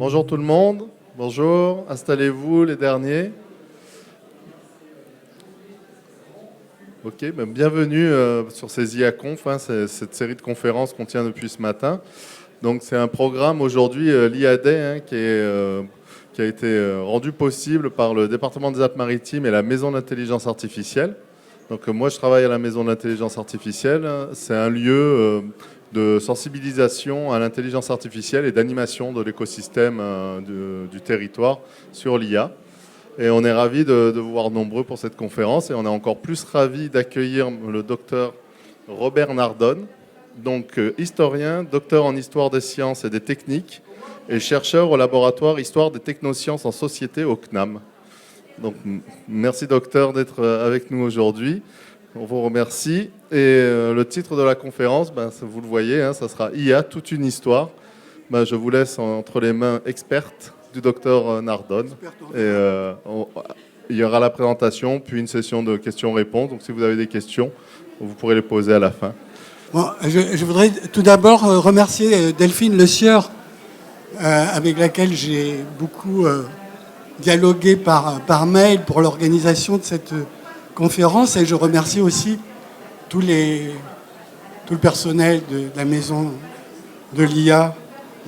Bonjour tout le monde, bonjour, installez-vous les derniers. Ok, bienvenue sur ces IAConf, cette série de conférences qu'on tient depuis ce matin. Donc c'est un programme aujourd'hui, l'IAD, qui a été rendu possible par le département des Alpes-Maritimes et la Maison de l'Intelligence Artificielle. Donc moi je travaille à la Maison de l'Intelligence Artificielle, c'est un lieu de sensibilisation à l'intelligence artificielle et d'animation de l'écosystème du territoire sur l'IA. Et on est ravis de vous voir nombreux pour cette conférence. Et on est encore plus ravis d'accueillir le docteur Robert Nardone, donc historien, docteur en histoire des sciences et des techniques et chercheur au laboratoire Histoire des technosciences en société au CNAM. Donc merci docteur d'être avec nous aujourd'hui. On vous remercie. Et le titre de la conférence, vous le voyez, ça sera IA, toute une histoire. Je vous laisse entre les mains expertes du docteur Nardone. Et il y aura la présentation, puis une session de questions-réponses. Donc si vous avez des questions, vous pourrez les poser à la fin. Bon, je voudrais tout d'abord remercier Delphine Le Sieur, avec laquelle j'ai beaucoup dialogué par mail pour l'organisation de cette conférence. Et je remercie aussi tout le personnel de la maison de l'IA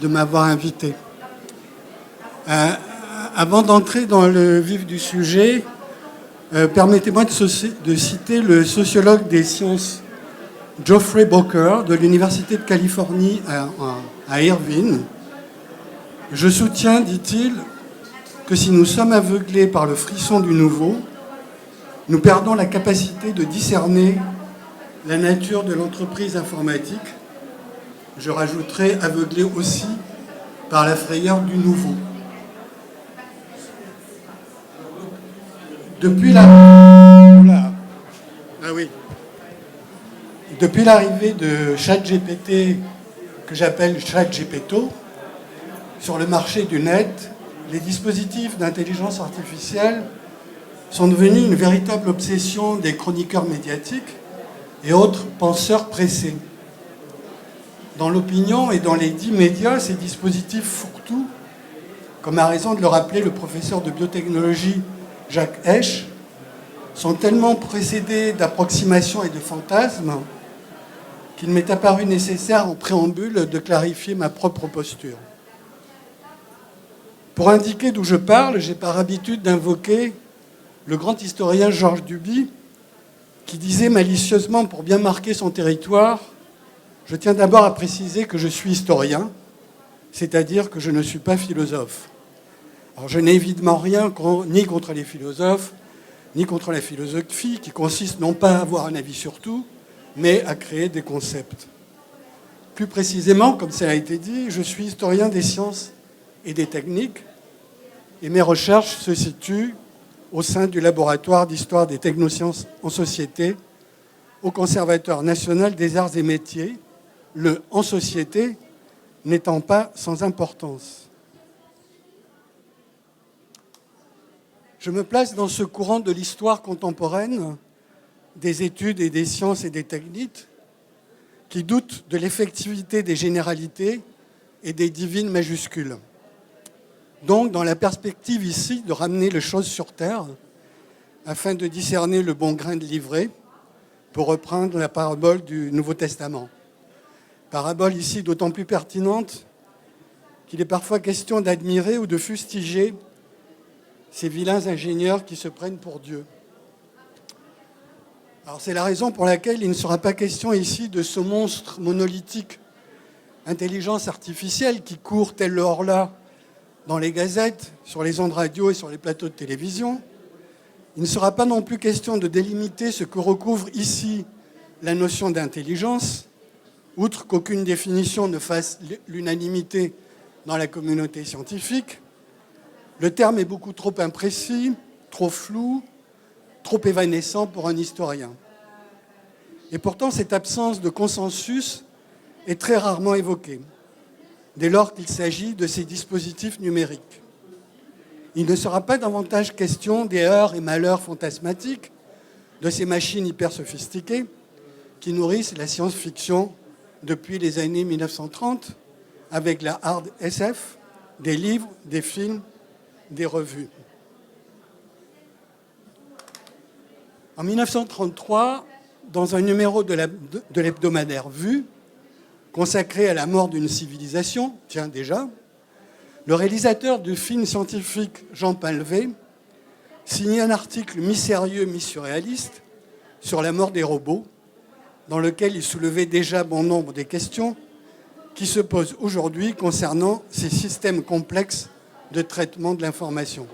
de m'avoir invité. Avant d'entrer dans le vif du sujet, permettez-moi de citer le sociologue des sciences Geoffrey Bowker de l'Université de Californie à Irvine. Je soutiens, dit-il, que si nous sommes aveuglés par le frisson du nouveau, nous perdons la capacité de discerner la nature de l'entreprise informatique. Je rajouterai aveuglés aussi par la frayeur du nouveau. Depuis l'arrivée de ChatGPT, que j'appelle ChatGPTO, sur le marché du net, les dispositifs d'intelligence artificielle sont devenus une véritable obsession des chroniqueurs médiatiques et autres penseurs pressés. Dans l'opinion et dans les dits médias, ces dispositifs fourre-tout, comme a raison de le rappeler le professeur de biotechnologie Jacques Hesch, sont tellement précédés d'approximations et de fantasmes qu'il m'est apparu nécessaire en préambule de clarifier ma propre posture. Pour indiquer d'où je parle, j'ai par habitude d'invoquer le grand historien Georges Duby, qui disait malicieusement, pour bien marquer son territoire, « Je tiens d'abord à préciser que je suis historien, c'est-à-dire que je ne suis pas philosophe. » Alors je n'ai évidemment rien ni contre les philosophes, ni contre la philosophie, qui consiste non pas à avoir un avis sur tout, mais à créer des concepts. Plus précisément, comme ça a été dit, je suis historien des sciences et des techniques, et mes recherches se situent au sein du laboratoire d'histoire des technosciences en société, au Conservatoire national des arts et métiers, le « en société » n'étant pas sans importance. Je me place dans ce courant de l'histoire contemporaine, des études et des sciences et des techniques, qui doutent de l'effectivité des généralités et des divines majuscules. Donc, dans la perspective ici de ramener les choses sur terre, afin de discerner le bon grain de livret, pour reprendre la parabole du Nouveau Testament. Parabole ici d'autant plus pertinente qu'il est parfois question d'admirer ou de fustiger ces vilains ingénieurs qui se prennent pour Dieu. Alors c'est la raison pour laquelle il ne sera pas question ici de ce monstre monolithique, intelligence artificielle qui court tel le horla dans les gazettes, sur les ondes radio et sur les plateaux de télévision. Il ne sera pas non plus question de délimiter ce que recouvre ici la notion d'intelligence, outre qu'aucune définition ne fasse l'unanimité dans la communauté scientifique. Le terme est beaucoup trop imprécis, trop flou, trop évanescent pour un historien. Et pourtant, cette absence de consensus est très rarement évoquée, dès lors qu'il s'agit de ces dispositifs numériques. Il ne sera pas davantage question des heurts et malheurs fantasmatiques de ces machines hyper sophistiquées qui nourrissent la science-fiction depuis les années 1930, avec la hard SF, des livres, des films, des revues. En 1933, dans un numéro de l'hebdomadaire Vue, consacré à la mort d'une civilisation, tiens déjà, le réalisateur du film scientifique Jean Painlevé signait un article mi-sérieux, mi-surréaliste sur la mort des robots, dans lequel il soulevait déjà bon nombre des questions qui se posent aujourd'hui concernant ces systèmes complexes de traitement de l'information.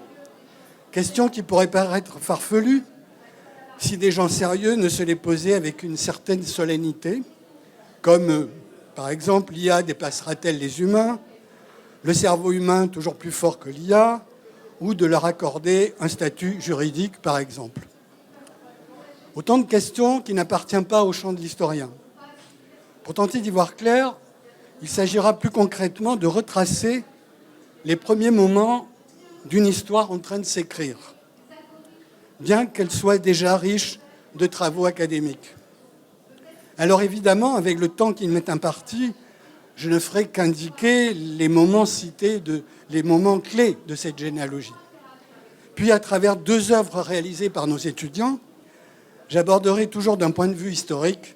Questions qui pourraient paraître farfelues si des gens sérieux ne se les posaient avec une certaine solennité, comme par exemple l'IA dépassera-t-elle les humains, le cerveau humain toujours plus fort que l'IA, ou de leur accorder un statut juridique par exemple. Autant de questions qui n'appartiennent pas au champ de l'historien. Pour tenter d'y voir clair, il s'agira plus concrètement de retracer les premiers moments d'une histoire en train de s'écrire, bien qu'elle soit déjà riche de travaux académiques. Alors évidemment, avec le temps qui m'est imparti, je ne ferai qu'indiquer les moments cités, les moments clés de cette généalogie. Puis, à travers 2 œuvres réalisées par nos étudiants, j'aborderai toujours d'un point de vue historique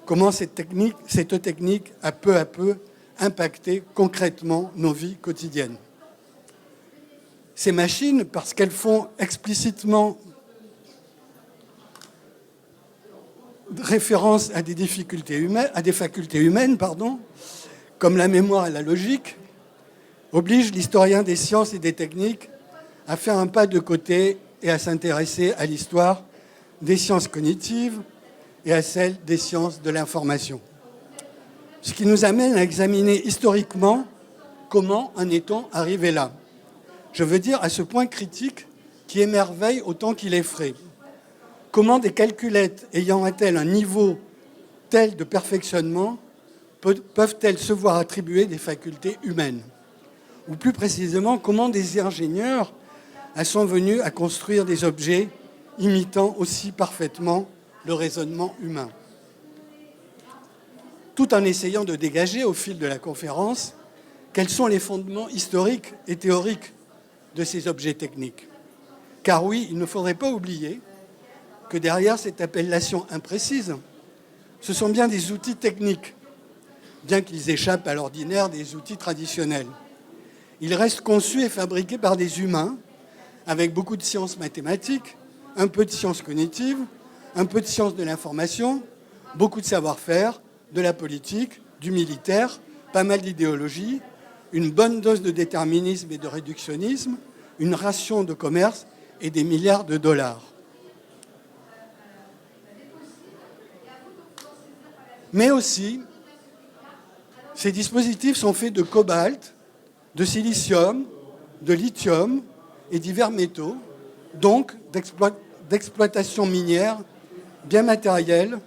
comment cette technique a peu à peu impacté concrètement nos vies quotidiennes. Ces machines, parce qu'elles font explicitement référence à des facultés humaines, comme la mémoire et la logique, obligent l'historien des sciences et des techniques à faire un pas de côté et à s'intéresser à l'histoire des sciences cognitives et à celle des sciences de l'information. Ce qui nous amène à examiner historiquement comment en est-on arrivé là. Je veux dire à ce point critique qui émerveille autant qu'il effraie. Comment des calculettes ayant atteint un niveau tel de perfectionnement peuvent-elles se voir attribuer des facultés humaines? Ou plus précisément, comment des ingénieurs sont venus à construire des objets imitant aussi parfaitement le raisonnement humain, tout en essayant de dégager au fil de la conférence quels sont les fondements historiques et théoriques de ces objets techniques. Car oui, il ne faudrait pas oublier que derrière cette appellation imprécise, ce sont bien des outils techniques, bien qu'ils échappent à l'ordinaire des outils traditionnels. Ils restent conçus et fabriqués par des humains, avec beaucoup de sciences mathématiques, un peu de sciences cognitives, un peu de sciences de l'information, beaucoup de savoir-faire, de la politique, du militaire, pas mal d'idéologie, une bonne dose de déterminisme et de réductionnisme, une ration de commerce et des milliards de dollars. Mais aussi, ces dispositifs sont faits de cobalt, de silicium, de lithium et divers métaux, donc d'exploitation minière bien matérielle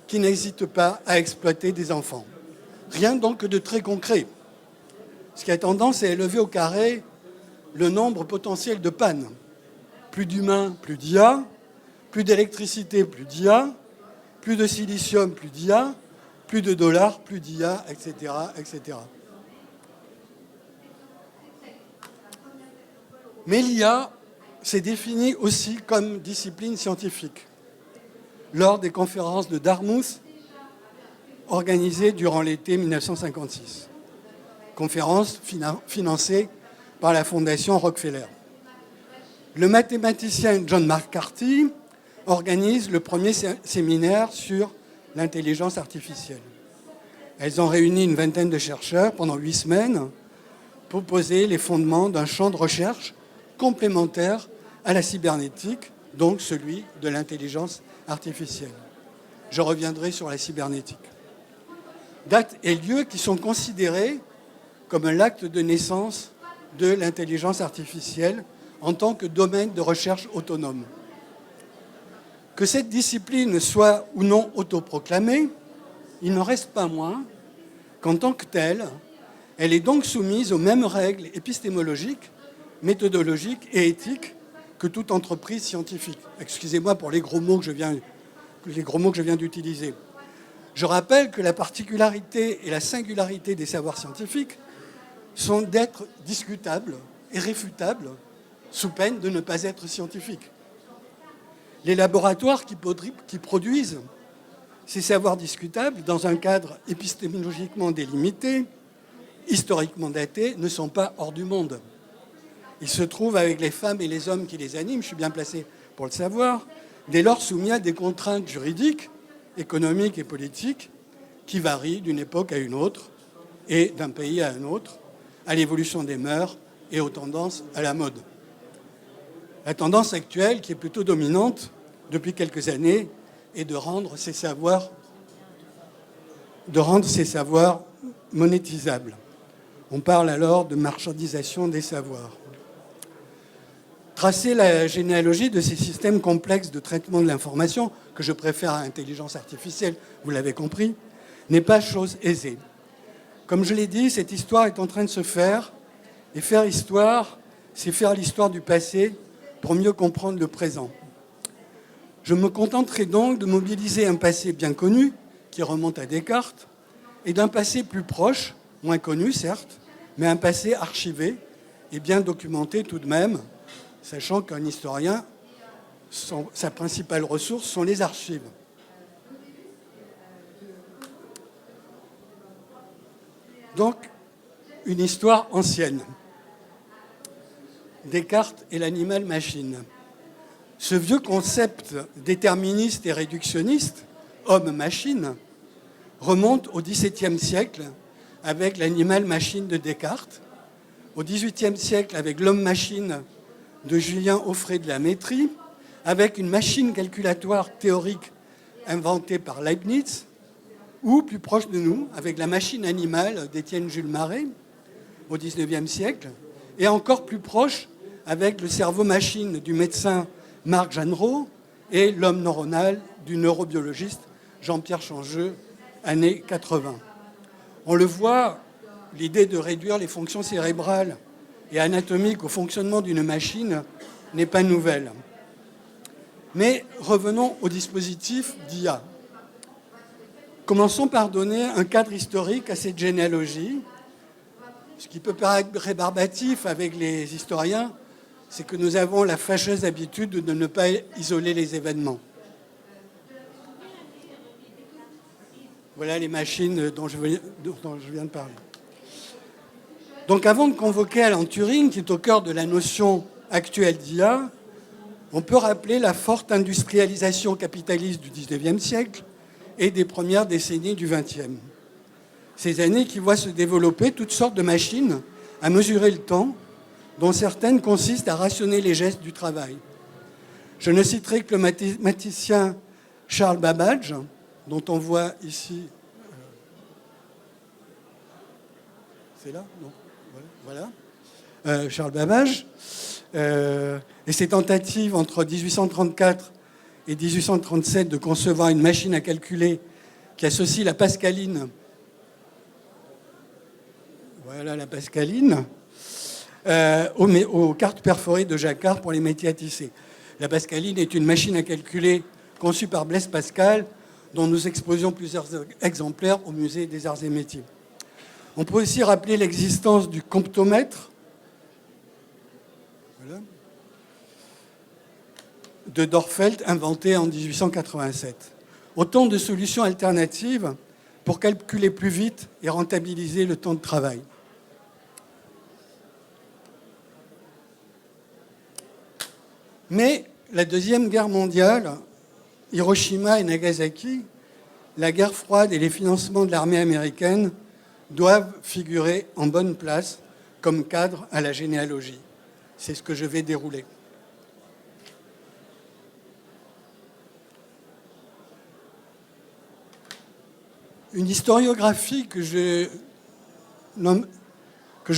qui n'hésite pas à exploiter des enfants. Rien donc de très concret, ce qui a tendance à élever au carré le nombre potentiel de pannes. Plus d'humains, plus d'IA, plus d'électricité, plus d'IA, plus de silicium, plus d'IA, plus de dollars, plus d'IA, etc., etc. Mais l'IA s'est définie aussi comme discipline scientifique lors des conférences de Dartmouth organisées durant l'été 1956. Conférence financée par la Fondation Rockefeller. Le mathématicien John McCarthy organise le premier séminaire sur l'intelligence artificielle. Elles ont réuni une vingtaine de chercheurs pendant 8 semaines pour poser les fondements d'un champ de recherche complémentaire à la cybernétique, donc celui de l'intelligence artificielle. Je reviendrai sur la cybernétique. Date et lieu qui sont considérés comme l'acte de naissance de l'intelligence artificielle en tant que domaine de recherche autonome. Que cette discipline soit ou non autoproclamée, il n'en reste pas moins qu'en tant que telle, elle est donc soumise aux mêmes règles épistémologiques, méthodologiques et éthiques que toute entreprise scientifique. Excusez-moi pour les gros mots que je viens d'utiliser. Je rappelle que la particularité et la singularité des savoirs scientifiques sont d'être discutables et réfutables sous peine de ne pas être scientifiques. Les laboratoires qui produisent ces savoirs discutables dans un cadre épistémologiquement délimité, historiquement daté, ne sont pas hors du monde. Ils se trouvent avec les femmes et les hommes qui les animent, je suis bien placé pour le savoir, dès lors soumis à des contraintes juridiques, économiques et politiques qui varient d'une époque à une autre et d'un pays à un autre, à l'évolution des mœurs et aux tendances à la mode. La tendance actuelle, qui est plutôt dominante depuis quelques années, est de rendre ces savoirs monétisables. On parle alors de marchandisation des savoirs. Tracer la généalogie de ces systèmes complexes de traitement de l'information, que je préfère à l'intelligence artificielle, vous l'avez compris, n'est pas chose aisée. Comme je l'ai dit, cette histoire est en train de se faire, et faire histoire, c'est faire l'histoire du passé pour mieux comprendre le présent. Je me contenterai donc de mobiliser un passé bien connu, qui remonte à Descartes, et d'un passé plus proche, moins connu certes, mais un passé archivé et bien documenté tout de même, sachant qu'un historien, sa principale ressource sont les archives. Donc, une histoire ancienne. Descartes et l'animal-machine. Ce vieux concept déterministe et réductionniste, homme-machine, remonte au XVIIe siècle avec l'animal-machine de Descartes, au XVIIIe siècle avec l'homme-machine de Julien Offray de la Métrie, avec une machine calculatoire théorique inventée par Leibniz, ou plus proche de nous, avec la machine animale d'Étienne Jules Marais au XIXe siècle, et encore plus proche avec le cerveau-machine du médecin Marc Jeanneraud et l'homme neuronal du neurobiologiste Jean-Pierre Changeux, années 80. On le voit, l'idée de réduire les fonctions cérébrales et anatomiques au fonctionnement d'une machine n'est pas nouvelle. Mais revenons au dispositif d'IA. Commençons par donner un cadre historique à cette généalogie. Ce qui peut paraître rébarbatif avec les historiens, c'est que nous avons la fâcheuse habitude de ne pas isoler les événements. Voilà les machines dont je viens de parler. Donc avant de convoquer Alan Turing, qui est au cœur de la notion actuelle d'IA, on peut rappeler la forte industrialisation capitaliste du XIXe siècle et des premières décennies du XXe. Ces années qui voient se développer toutes sortes de machines à mesurer le temps, dont certaines consistent à rationner les gestes du travail. Je ne citerai que le mathématicien Charles Babbage, dont on voit ici... C'est là ? Non. Voilà. Charles Babbage. Et ses tentatives entre 1834 et 1837 de concevoir une machine à calculer qui associe la pascaline, voilà la pascaline, aux cartes perforées de Jacquard pour les métiers à tisser. La pascaline est une machine à calculer conçue par Blaise Pascal, dont nous exposions plusieurs exemplaires au musée des Arts et Métiers. On peut aussi rappeler l'existence du comptomètre, voilà, de Dörfeld, inventé en 1887. Autant de solutions alternatives pour calculer plus vite et rentabiliser le temps de travail. Mais la Deuxième Guerre mondiale, Hiroshima et Nagasaki, la guerre froide et les financements de l'armée américaine doivent figurer en bonne place comme cadre à la généalogie. C'est ce que je vais dérouler. Une historiographie que je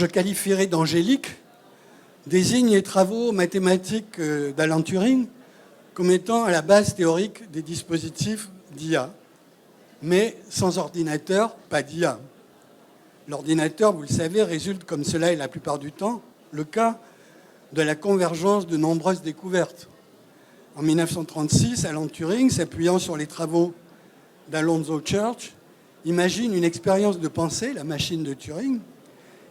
qualifierais d'angélique désigne les travaux mathématiques d'Alan Turing comme étant à la base théorique des dispositifs d'IA. Mais sans ordinateur, pas d'IA. L'ordinateur, vous le savez, résulte, comme cela est la plupart du temps le cas, de la convergence de nombreuses découvertes. En 1936, Alan Turing, s'appuyant sur les travaux d'Alonzo Church, imagine une expérience de pensée, la machine de Turing,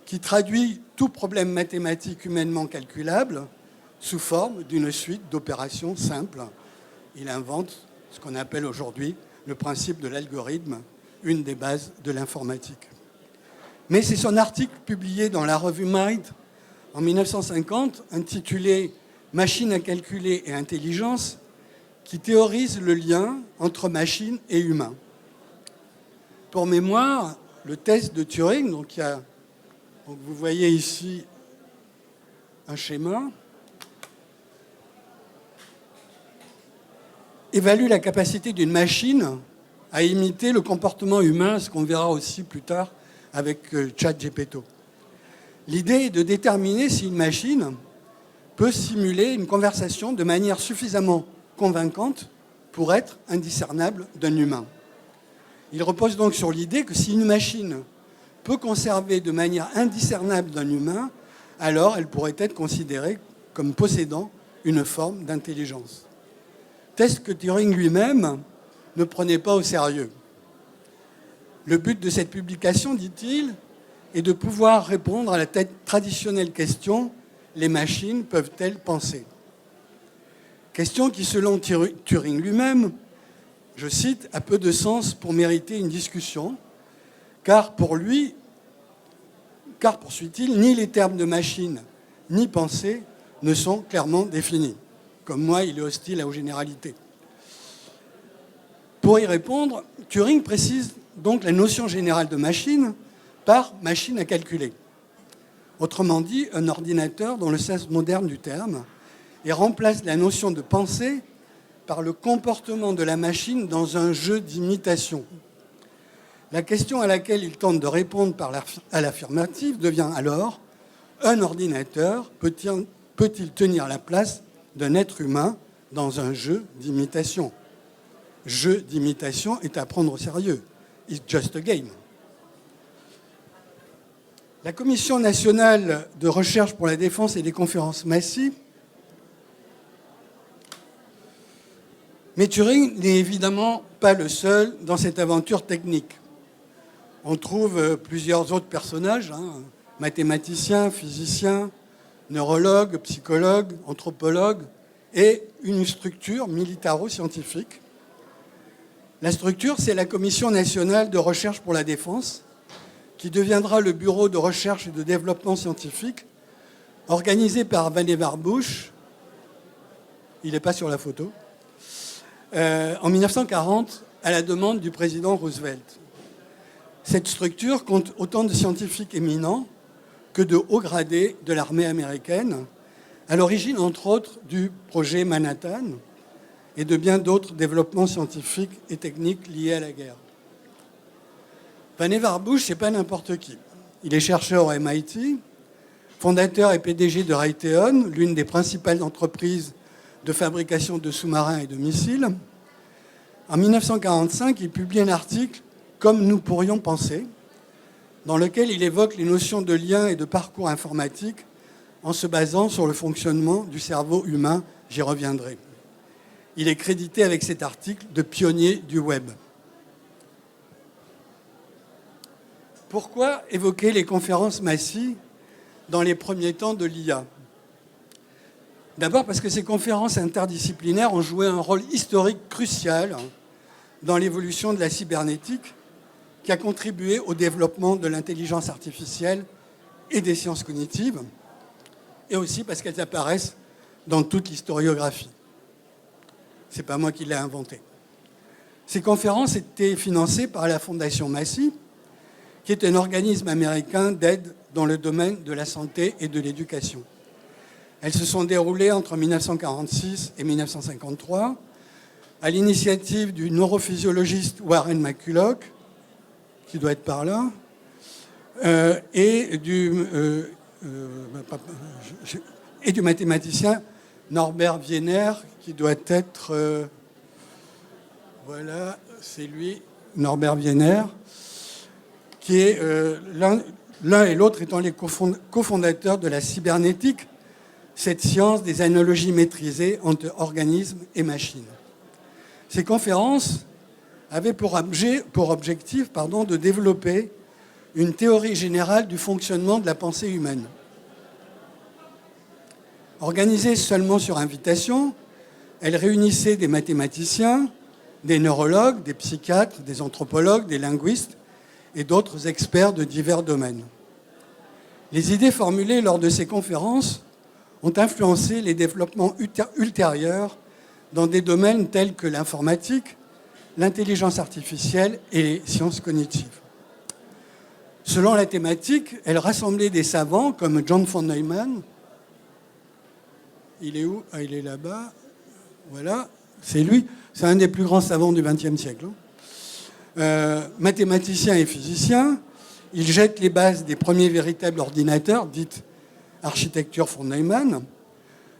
qui traduit tout problème mathématique humainement calculable sous forme d'une suite d'opérations simples. Il invente ce qu'on appelle aujourd'hui le principe de l'algorithme, une des bases de l'informatique. Mais c'est son article publié dans la revue Mind en 1950, intitulé « Machine à calculer et intelligence », qui théorise le lien entre machine et humain. Pour mémoire, le test de Turing, donc vous voyez ici un schéma, évalue la capacité d'une machine à imiter le comportement humain, ce qu'on verra aussi plus tard avec ChatGPT. L'idée est de déterminer si une machine peut simuler une conversation de manière suffisamment convaincante pour être indiscernable d'un humain. Il repose donc sur l'idée que si une machine peut conserver de manière indiscernable d'un humain, alors elle pourrait être considérée comme possédant une forme d'intelligence. Test que Turing lui-même ne prenait pas au sérieux. Le but de cette publication, dit-il, est de pouvoir répondre à la traditionnelle question « Les machines peuvent-elles penser ?» Question qui, selon Turing lui-même, je cite, « a peu de sens pour mériter une discussion, car poursuit-il, ni les termes de machine ni pensée ne sont clairement définis. » Comme moi, il est hostile aux généralités. Pour y répondre, Turing précise donc la notion générale de machine par machine à calculer. Autrement dit, un ordinateur dans le sens moderne du terme, et remplace la notion de pensée par le comportement de la machine dans un jeu d'imitation. La question à laquelle il tente de répondre à l'affirmative devient alors « Un ordinateur peut-il tenir la place d'un être humain dans un jeu d'imitation ?» Jeu d'imitation est à prendre au sérieux. It's just a game. La Commission nationale de recherche pour la défense et les conférences Massy, mais Turing n'est évidemment pas le seul dans cette aventure technique. On trouve plusieurs autres personnages, mathématiciens, physiciens, neurologues, psychologues, anthropologues, et une structure militaro-scientifique. La structure, c'est la Commission nationale de recherche pour la défense, qui deviendra le Bureau de recherche et de développement scientifique, organisé par Vannevar Bush, il n'est pas sur la photo, en 1940, à la demande du président Roosevelt. Cette structure compte autant de scientifiques éminents que de hauts gradés de l'armée américaine, à l'origine, entre autres, du projet Manhattan et de bien d'autres développements scientifiques et techniques liés à la guerre. Vannevar Bush, ce n'est pas n'importe qui. Il est chercheur au MIT, fondateur et PDG de Raytheon, l'une des principales entreprises de fabrication de sous-marins et de missiles. En 1945, il publie un article « Comme nous pourrions penser », dans lequel il évoque les notions de lien et de parcours informatique en se basant sur le fonctionnement du cerveau humain. J'y reviendrai. Il est crédité avec cet article de pionnier du web. Pourquoi évoquer les conférences Massy dans les premiers temps de l'IA ? D'abord parce que ces conférences interdisciplinaires ont joué un rôle historique crucial dans l'évolution de la cybernétique qui a contribué au développement de l'intelligence artificielle et des sciences cognitives, et aussi parce qu'elles apparaissent dans toute l'historiographie. Ce n'est pas moi qui l'ai inventé. Ces conférences étaient financées par la Fondation Massy, qui est un organisme américain d'aide dans le domaine de la santé et de l'éducation. Elles se sont déroulées entre 1946 et 1953 à l'initiative du neurophysiologiste Warren McCulloch, qui doit être par là, et du mathématicien Norbert Wiener, qui doit être... voilà, c'est lui, Norbert Wiener, qui est l'un et l'autre étant les cofondateurs de la cybernétique, cette science des analogies maîtrisées entre organismes et machines. Ces conférences avaient pour objectif de développer une théorie générale du fonctionnement de la pensée humaine. Organisée seulement sur invitation, elle réunissait des mathématiciens, des neurologues, des psychiatres, des anthropologues, des linguistes et d'autres experts de divers domaines. Les idées formulées lors de ces conférences ont influencé les développements ultérieurs dans des domaines tels que l'informatique, l'intelligence artificielle et les sciences cognitives. Selon la thématique, elle rassemblait des savants comme John von Neumann. Il est où? Ah, il est là-bas. Voilà, c'est lui. C'est un des plus grands savants du XXe siècle. Mathématicien et physicien, il jette les bases des premiers véritables ordinateurs, dites architecture von Neumann.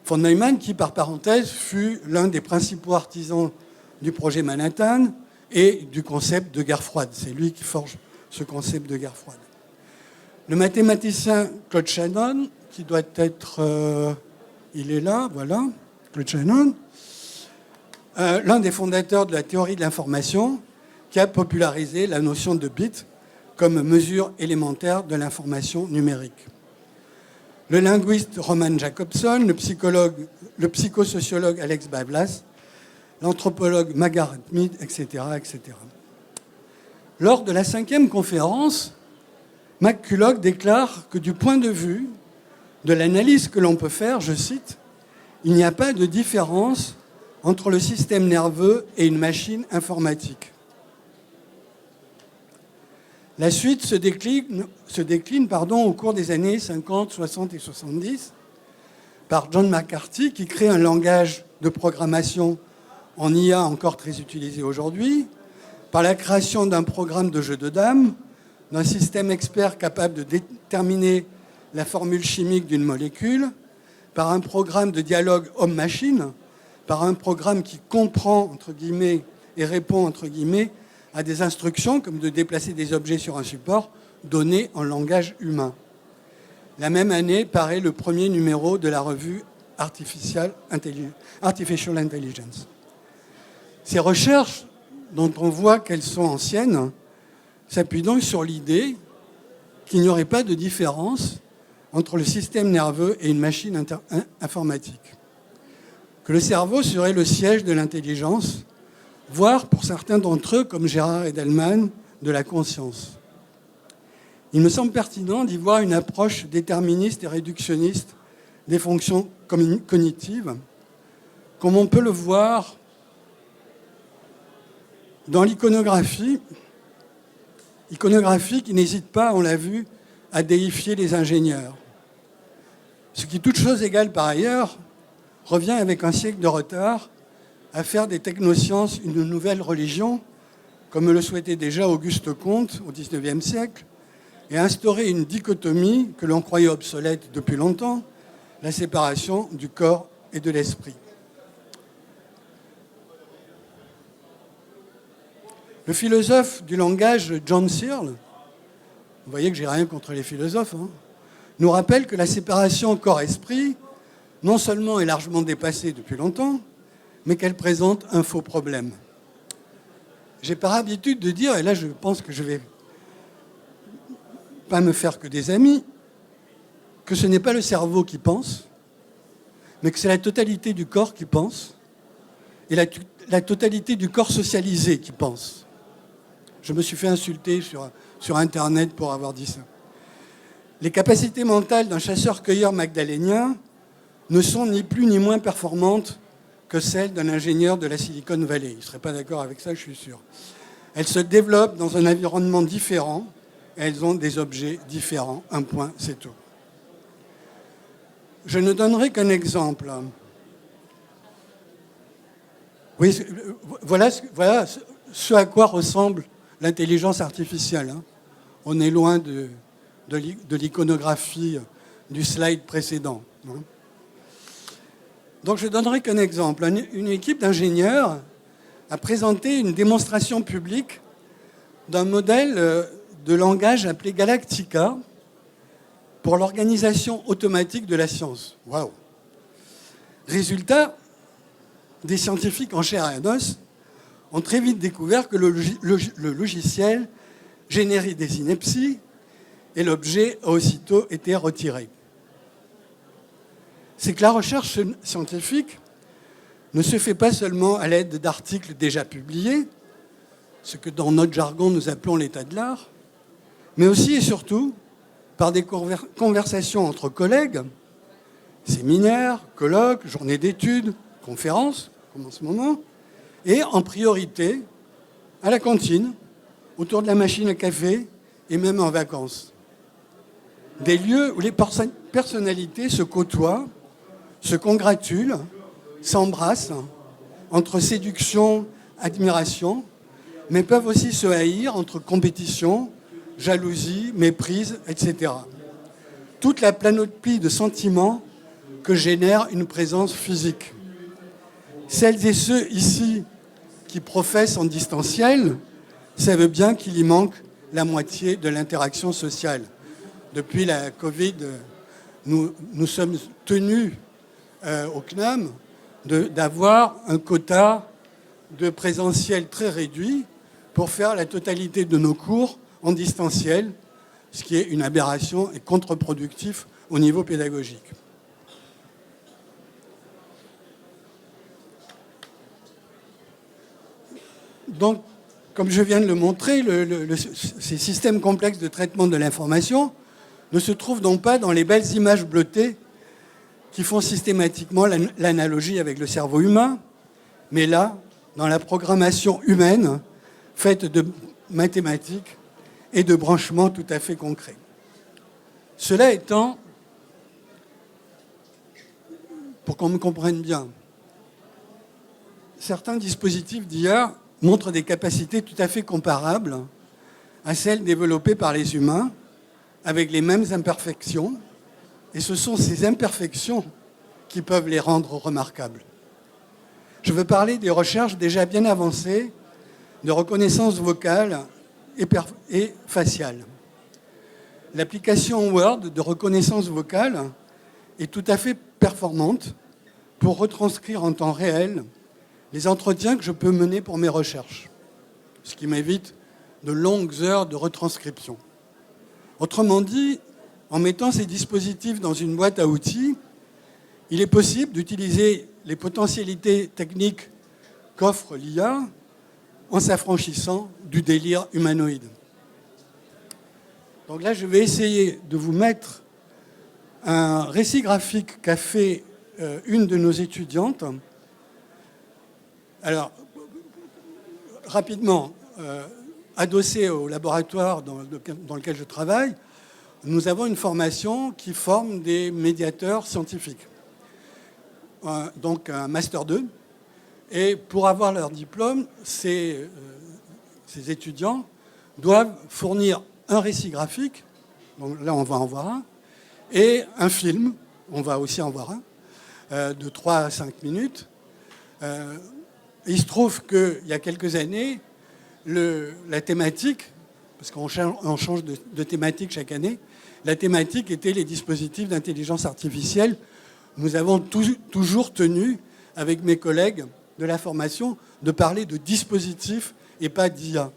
Von Neumann, qui, par parenthèse, fut l'un des principaux artisans du projet Manhattan et du concept de guerre froide. C'est lui qui forge ce concept de guerre froide. Le mathématicien Claude Shannon, qui doit être... il est là, voilà, Claude Shannon, l'un des fondateurs de la théorie de l'information, qui a popularisé la notion de bit comme mesure élémentaire de l'information numérique. Le linguiste Roman Jacobson, le psychosociologue Alex Bablas, l'anthropologue Margaret Mead, etc., etc. Lors de la 5e conférence, McCulloch déclare que du point de vue de l'analyse que l'on peut faire, je cite, « Il n'y a pas de différence entre le système nerveux et une machine informatique. » La suite se décline au cours des années 50, 60 et 70 par John McCarthy, qui crée un langage de programmation en IA encore très utilisé aujourd'hui, par la création d'un programme de jeu de dames, d'un système expert capable de déterminer la formule chimique d'une molécule, par un programme de dialogue homme-machine, par un programme qui comprend, entre guillemets, et répond, entre guillemets, à des instructions comme de déplacer des objets sur un support donné en langage humain. La même année paraît le premier numéro de la revue Artificial Intelligence. Ces recherches, dont on voit qu'elles sont anciennes, s'appuient donc sur l'idée qu'il n'y aurait pas de différence entre le système nerveux et une machine informatique. Que le cerveau serait le siège de l'intelligence, voire pour certains d'entre eux, comme Gérard Edelman, de la conscience. Il me semble pertinent d'y voir une approche déterministe et réductionniste des fonctions cognitives, comme on peut le voir dans l'iconographie qui n'hésite pas, on l'a vu, à déifier les ingénieurs. Ce qui, toute chose égale par ailleurs, revient avec un siècle de retard à faire des technosciences une nouvelle religion, comme le souhaitait déjà Auguste Comte au XIXe siècle, et instaurer une dichotomie que l'on croyait obsolète depuis longtemps, la séparation du corps et de l'esprit. Le philosophe du langage John Searle, vous voyez que j'ai rien contre les philosophes, nous rappelle que la séparation corps-esprit, non seulement est largement dépassée depuis longtemps, mais qu'elle présente un faux problème. J'ai par habitude de dire, et là je pense que je ne vais pas me faire que des amis, que ce n'est pas le cerveau qui pense, mais que c'est la totalité du corps qui pense, et la totalité du corps socialisé qui pense. Je me suis fait insulter sur Internet pour avoir dit ça. Les capacités mentales d'un chasseur-cueilleur magdalénien ne sont ni plus ni moins performantes que celles d'un ingénieur de la Silicon Valley. Il ne serait pas d'accord avec ça, je suis sûr. Elles se développent dans un environnement différent et elles ont des objets différents. Un point, c'est tout. Je ne donnerai qu'un exemple. Oui, voilà ce à quoi ressemble l'intelligence artificielle. On est loin de l'iconographie du slide précédent. Donc je donnerai qu'un exemple. Une équipe d'ingénieurs a présenté une démonstration publique d'un modèle de langage appelé Galactica pour l'organisation automatique de la science. Waouh! Résultat, des scientifiques en chair et en os ont très vite découvert que le logiciel générait des inepties, et l'objet a aussitôt été retiré. C'est que la recherche scientifique ne se fait pas seulement à l'aide d'articles déjà publiés, ce que dans notre jargon nous appelons l'état de l'art, mais aussi et surtout par des conversations entre collègues, séminaires, colloques, journées d'études, conférences, comme en ce moment, et en priorité à la cantine, autour de la machine à café et même en vacances. Des lieux où les personnalités se côtoient, se congratulent, s'embrassent, entre séduction, admiration, mais peuvent aussi se haïr entre compétition, jalousie, méprise, etc. Toute la panoplie de sentiments que génère une présence physique. Celles et ceux ici qui professent en distanciel savent bien qu'il y manque la moitié de l'interaction sociale. Depuis la Covid, nous sommes tenus au CNAM d'avoir un quota de présentiel très réduit pour faire la totalité de nos cours en distanciel, ce qui est une aberration et contre-productif au niveau pédagogique. Donc, comme je viens de le montrer, ces systèmes complexes de traitement de l'information ne se trouvent donc pas dans les belles images bleutées qui font systématiquement l'analogie avec le cerveau humain, mais là, dans la programmation humaine faite de mathématiques et de branchements tout à fait concrets. Cela étant, pour qu'on me comprenne bien, certains dispositifs d'IA montrent des capacités tout à fait comparables à celles développées par les humains, avec les mêmes imperfections, et ce sont ces imperfections qui peuvent les rendre remarquables. Je veux parler des recherches déjà bien avancées de reconnaissance vocale et faciale. L'application Word de reconnaissance vocale est tout à fait performante pour retranscrire en temps réel les entretiens que je peux mener pour mes recherches, ce qui m'évite de longues heures de retranscription. Autrement dit, en mettant ces dispositifs dans une boîte à outils, il est possible d'utiliser les potentialités techniques qu'offre l'IA en s'affranchissant du délire humanoïde. Donc là, je vais essayer de vous mettre un récit graphique qu'a fait une de nos étudiantes. Alors, rapidement, adossé au laboratoire dans lequel je travaille, nous avons une formation qui forme des médiateurs scientifiques. Donc un Master 2. Et pour avoir leur diplôme, ces étudiants doivent fournir un récit graphique, donc là on va en voir un, et un film, on va aussi en voir un, de 3 à 5 minutes. Il se trouve qu'il y a quelques années, la thématique, parce qu'on change de thématique chaque année, la thématique était les dispositifs d'intelligence artificielle. Nous avons toujours tenu, avec mes collègues de la formation, de parler de dispositifs et pas d'IA.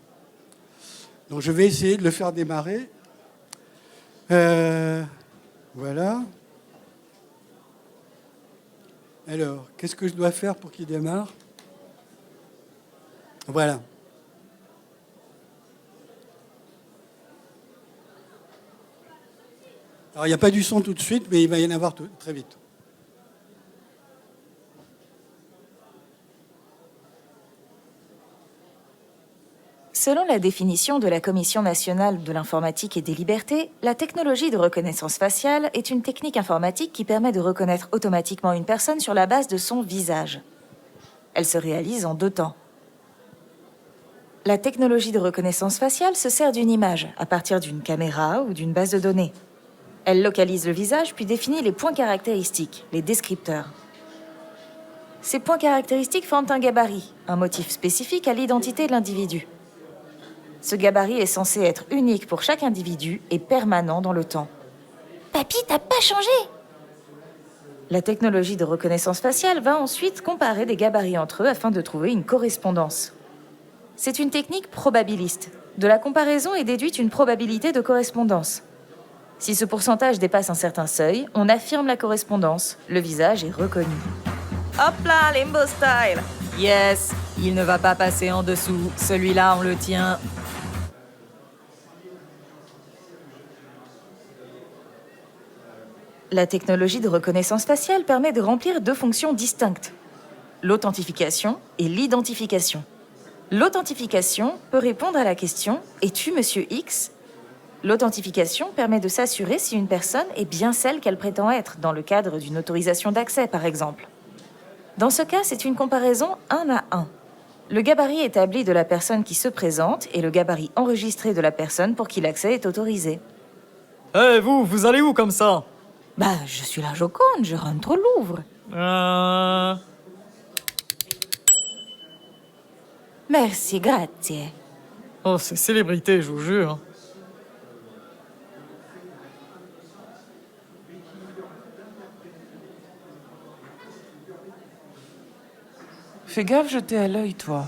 Donc je vais essayer de le faire démarrer. Voilà. Alors, qu'est-ce que je dois faire pour qu'il démarre ? Voilà. Alors, il n'y a pas du son tout de suite, mais il va y en avoir très vite. Selon la définition de la Commission nationale de l'informatique et des libertés, la technologie de reconnaissance faciale est une technique informatique qui permet de reconnaître automatiquement une personne sur la base de son visage. Elle se réalise en 2 temps. La technologie de reconnaissance faciale se sert d'une image à partir d'une caméra ou d'une base de données. Elle localise le visage puis définit les points caractéristiques, les descripteurs. Ces points caractéristiques forment un gabarit, un motif spécifique à l'identité de l'individu. Ce gabarit est censé être unique pour chaque individu et permanent dans le temps. Papy, t'as pas changé ? La technologie de reconnaissance faciale va ensuite comparer des gabarits entre eux afin de trouver une correspondance. C'est une technique probabiliste. De la comparaison est déduite une probabilité de correspondance. Si ce pourcentage dépasse un certain seuil, on affirme la correspondance. Le visage est reconnu. Hop là, Limbo Style! Yes, il ne va pas passer en dessous. Celui-là, on le tient. La technologie de reconnaissance faciale permet de remplir deux fonctions distinctes. L'authentification et l'identification. L'authentification peut répondre à la question « Es-tu Monsieur X ?» L'authentification permet de s'assurer si une personne est bien celle qu'elle prétend être, dans le cadre d'une autorisation d'accès, par exemple. Dans ce cas, c'est une comparaison 1 à 1. Le gabarit établi de la personne qui se présente et le gabarit enregistré de la personne pour qui l'accès est autorisé. Eh, vous allez où comme ça? Bah, je suis la Joconde, je rentre au Louvre. Merci, grazie. Oh, c'est célébrité, je vous jure. Fais gaffe, jeter à l'œil, toi.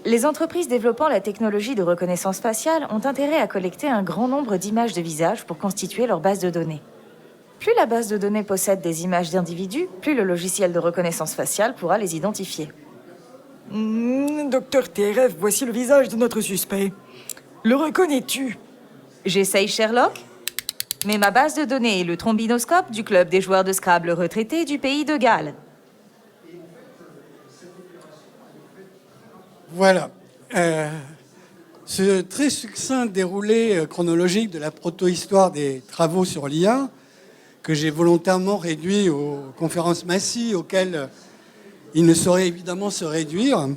Les entreprises développant la technologie de reconnaissance faciale ont intérêt à collecter un grand nombre d'images de visage pour constituer leur base de données. Plus la base de données possède des images d'individus, plus le logiciel de reconnaissance faciale pourra les identifier. Docteur TRF, voici le visage de notre suspect. Le reconnais-tu? J'essaye Sherlock, mais ma base de données est le trombinoscope du club des joueurs de Scrabble retraités du pays de Galles. Voilà. Ce très succinct déroulé chronologique de la proto-histoire des travaux sur l'IA, que j'ai volontairement réduit aux conférences Massy, auxquelles il ne saurait évidemment se réduire,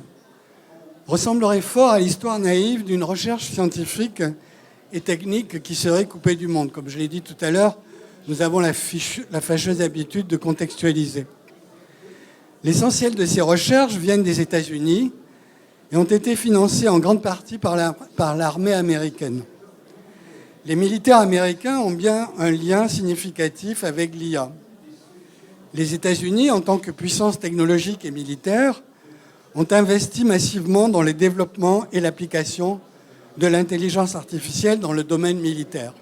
ressemblerait fort à l'histoire naïve d'une recherche scientifique et technique qui serait coupée du monde. Comme je l'ai dit tout à l'heure, nous avons la fâcheuse habitude de contextualiser. L'essentiel de ces recherches viennent des États-Unis et ont été financées en grande partie par l'armée américaine. Les militaires américains ont bien un lien significatif avec l'IA. Les États-Unis, en tant que puissance technologique et militaire, ont investi massivement dans le développement et l'application de l'intelligence artificielle dans le domaine militaire.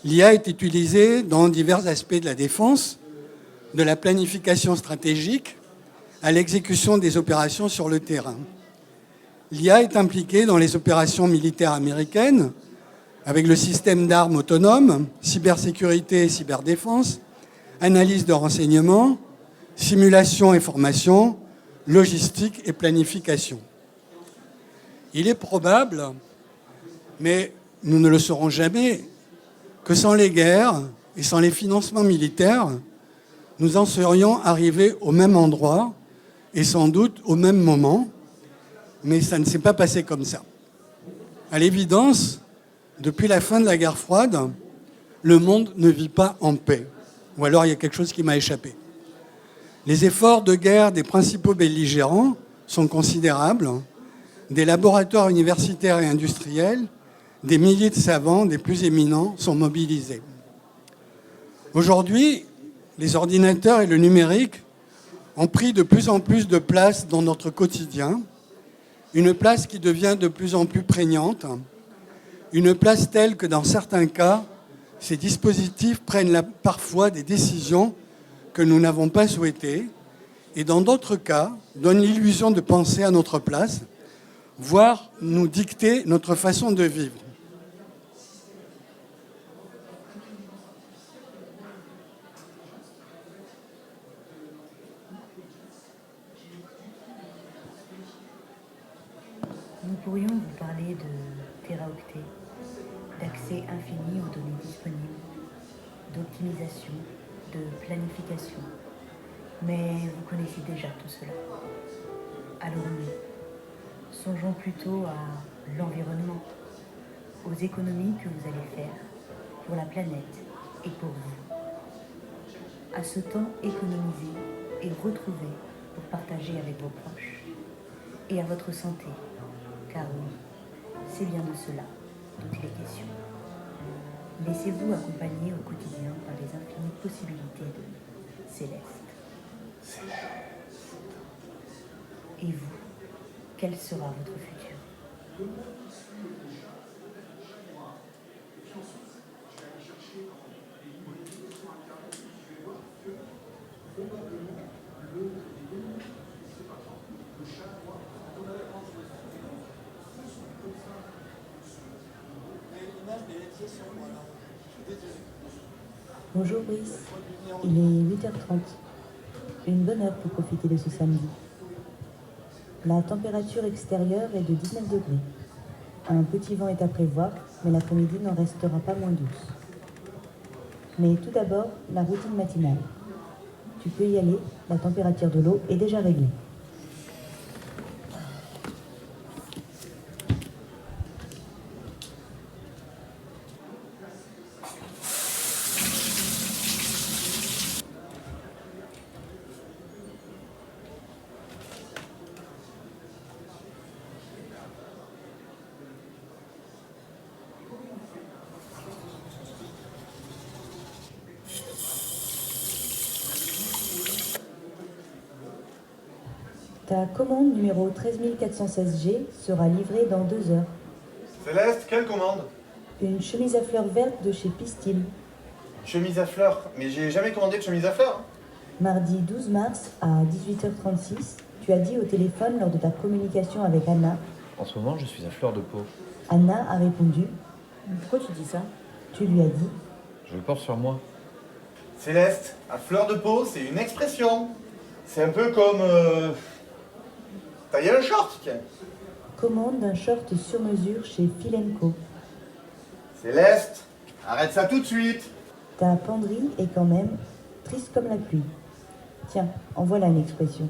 L'IA est utilisée dans divers aspects de la défense, de la planification stratégique à l'exécution des opérations sur le terrain. L'IA est impliquée dans les opérations militaires américaines, avec le système d'armes autonome, cybersécurité et cyberdéfense, analyse de renseignements, simulation et formation, logistique et planification. Il est probable, mais nous ne le saurons jamais, que sans les guerres et sans les financements militaires, nous en serions arrivés au même endroit et sans doute au même moment, mais ça ne s'est pas passé comme ça. À l'évidence, depuis la fin de la guerre froide, le monde ne vit pas en paix. Ou alors il y a quelque chose qui m'a échappé. Les efforts de guerre des principaux belligérants sont considérables. Des laboratoires universitaires et industriels, des milliers de savants, des plus éminents, sont mobilisés. Aujourd'hui, les ordinateurs et le numérique ont pris de plus en plus de place dans notre quotidien, une place qui devient de plus en plus prégnante, une place telle que dans certains cas, ces dispositifs prennent parfois des décisions que nous n'avons pas souhaitées et dans d'autres cas, donnent l'illusion de penser à notre place, voire nous dicter notre façon de vivre. Nous pourrions vous parler de téraoctets, d'accès infini aux données disponibles, d'optimisation, de planification. Mais vous connaissez déjà tout cela. Allons-nous. Songeons plutôt à l'environnement, aux économies que vous allez faire pour la planète et pour vous. À ce temps économisé et retrouvé pour partager avec vos proches. Et à votre santé, car oui, c'est bien de cela dont il est question. Laissez-vous accompagner au quotidien par les infinies possibilités de Céleste. Et vous, quel sera votre futur? Bonjour Brice, il est 8h30. Une bonne heure pour profiter de ce samedi. La température extérieure est de 19 degrés. Un petit vent est à prévoir, mais l'après-midi n'en restera pas moins douce. Mais tout d'abord, la routine matinale. Tu peux y aller, la température de l'eau est déjà réglée. Ta commande numéro 13416G sera livrée dans 2 heures. Céleste, quelle commande? Une chemise à fleurs verte de chez Pistil. Chemise à fleurs? Mais j'ai jamais commandé de chemise à fleurs. Mardi 12 mars à 18h36, tu as dit au téléphone lors de ta communication avec Anna. En ce moment, je suis à fleur de peau. Anna a répondu. Pourquoi tu dis ça? Tu lui as dit. Je le porte sur moi. Céleste, à fleur de peau, c'est une expression. C'est un peu comme... tailler un short, tiens. Commande d'un short sur mesure chez Filenco. Céleste, arrête ça tout de suite. Ta penderie est quand même triste comme la pluie. Tiens, en voilà une expression.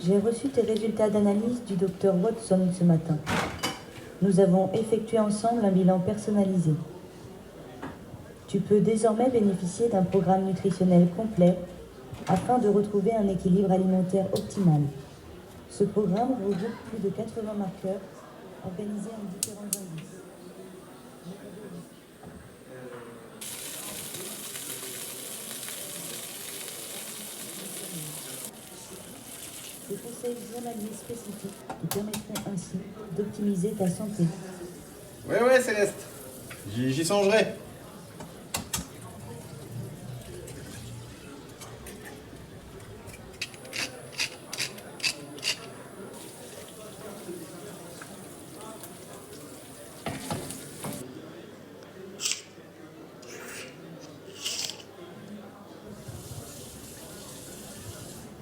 J'ai reçu tes résultats d'analyse du docteur Watson ce matin. Nous avons effectué ensemble un bilan personnalisé. Tu peux désormais bénéficier d'un programme nutritionnel complet afin de retrouver un équilibre alimentaire optimal. Ce programme regroupe plus de 80 marqueurs organisés en différents indices. Des conseils journaliers spécifiques te permettront ainsi d'optimiser ta santé. Ouais, Céleste. J'y songerai.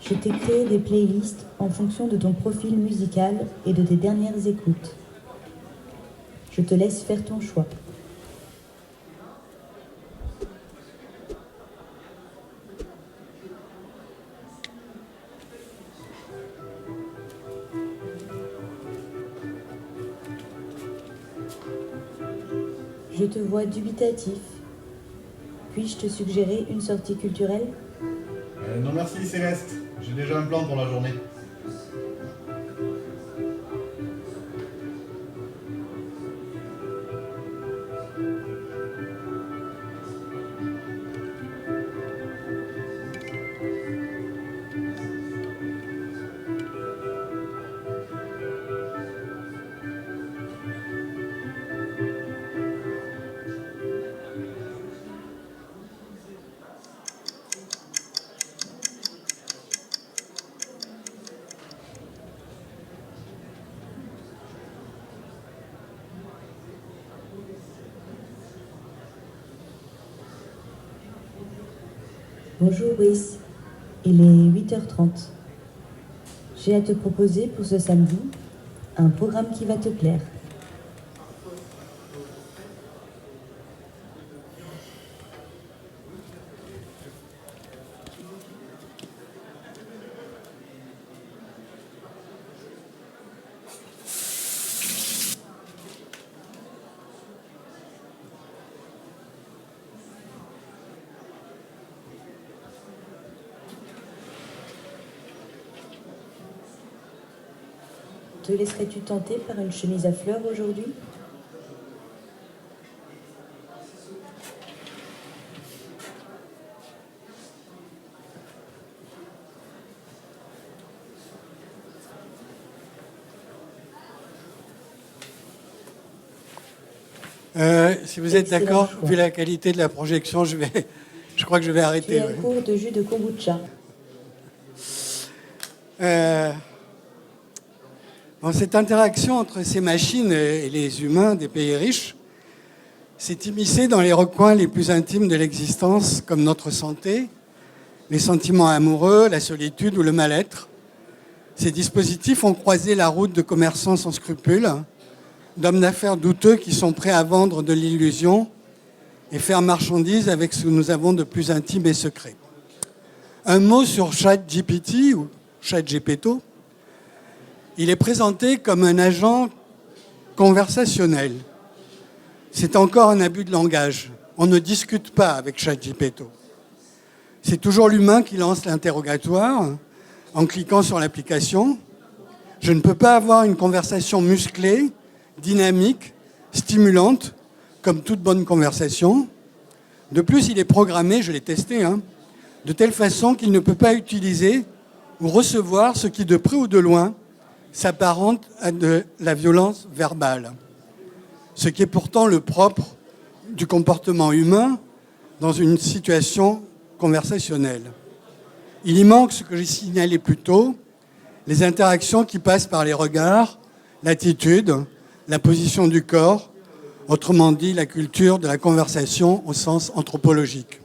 Je t'ai créé des playlists en fonction de ton profil musical et de tes dernières écoutes. Je te laisse faire ton choix. Je te vois dubitatif. Puis-je te suggérer une sortie culturelle ? Non merci Céleste, j'ai déjà un plan pour la journée. Bonjour Brice, il est 8h30. J'ai à te proposer pour ce samedi un programme qui va te plaire. Te laisserais-tu tenter par une chemise à fleurs aujourd'hui ? Si vous êtes d'accord, vu la qualité de la projection, je crois que je vais arrêter. J'ai un cours de jus de kombucha. Dans cette interaction entre ces machines et les humains des pays riches, s'est immiscé dans les recoins les plus intimes de l'existence, comme notre santé, les sentiments amoureux, la solitude ou le mal-être. Ces dispositifs ont croisé la route de commerçants sans scrupules, d'hommes d'affaires douteux qui sont prêts à vendre de l'illusion et faire marchandise avec ce que nous avons de plus intime et secret. Un mot sur ChatGPT ou ChatGPT. Il est présenté comme un agent conversationnel. C'est encore un abus de langage. On ne discute pas avec ChatGPT. C'est toujours l'humain qui lance l'interrogatoire en cliquant sur l'application. Je ne peux pas avoir une conversation musclée, dynamique, stimulante, comme toute bonne conversation. De plus, il est programmé, je l'ai testé, de telle façon qu'il ne peut pas utiliser ou recevoir ce qui, de près ou de loin, s'apparente à de la violence verbale. Ce qui est pourtant le propre du comportement humain dans une situation conversationnelle. Il y manque ce que j'ai signalé plus tôt, les interactions qui passent par les regards, l'attitude, la position du corps, autrement dit la culture de la conversation au sens anthropologique.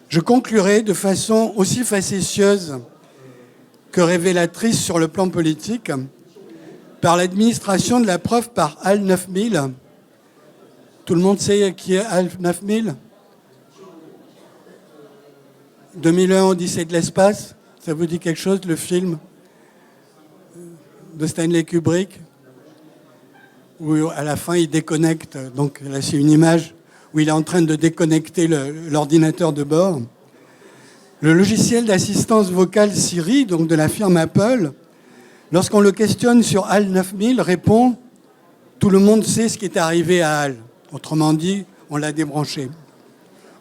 Je conclurai de façon aussi facétieuse que révélatrice sur le plan politique par l'administration de la preuve par HAL 9000. Tout le monde sait qui est HAL 9000 ? 2001, Odyssée de l'espace, ça vous dit quelque chose, le film de Stanley Kubrick, où à la fin il déconnecte, donc là c'est une image où il est en train de déconnecter l'ordinateur de bord. Le logiciel d'assistance vocale Siri, donc de la firme Apple, lorsqu'on le questionne sur HAL 9000, répond « Tout le monde sait ce qui est arrivé à HAL ». Autrement dit, on l'a débranché.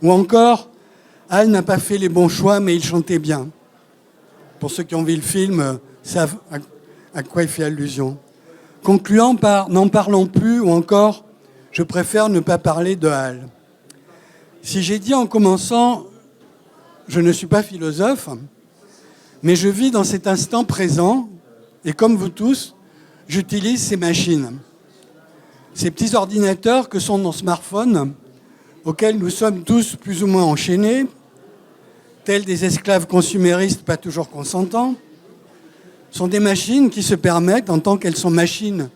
Ou encore, HAL n'a pas fait les bons choix, mais il chantait bien. Pour ceux qui ont vu le film, savent à quoi il fait allusion. Concluant par « N'en parlons plus » ou encore « Je préfère ne pas parler de HAL ». Si j'ai dit en commençant « Je ne suis pas philosophe », mais je vis dans cet instant présent et comme vous tous, j'utilise ces machines. Ces petits ordinateurs que sont nos smartphones, auxquels nous sommes tous plus ou moins enchaînés, tels des esclaves consuméristes pas toujours consentants, sont des machines qui se permettent, en tant qu'elles sont machines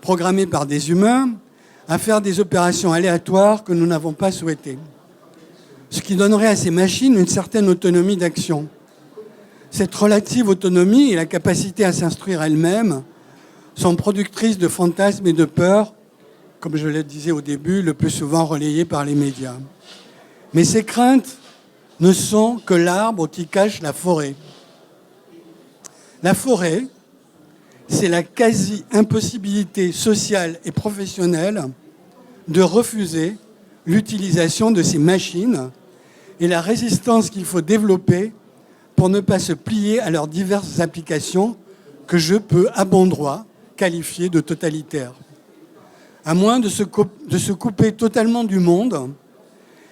programmées par des humains, à faire des opérations aléatoires que nous n'avons pas souhaitées. Ce qui donnerait à ces machines une certaine autonomie d'action. Cette relative autonomie et la capacité à s'instruire elles-mêmes sont productrices de fantasmes et de peurs, comme je le disais au début, le plus souvent relayées par les médias. Mais ces craintes ne sont que l'arbre qui cache la forêt. La forêt, c'est la quasi-impossibilité sociale et professionnelle de refuser l'utilisation de ces machines et la résistance qu'il faut développer pour ne pas se plier à leurs diverses applications que je peux, à bon droit, qualifier de totalitaires. À moins de se couper totalement du monde,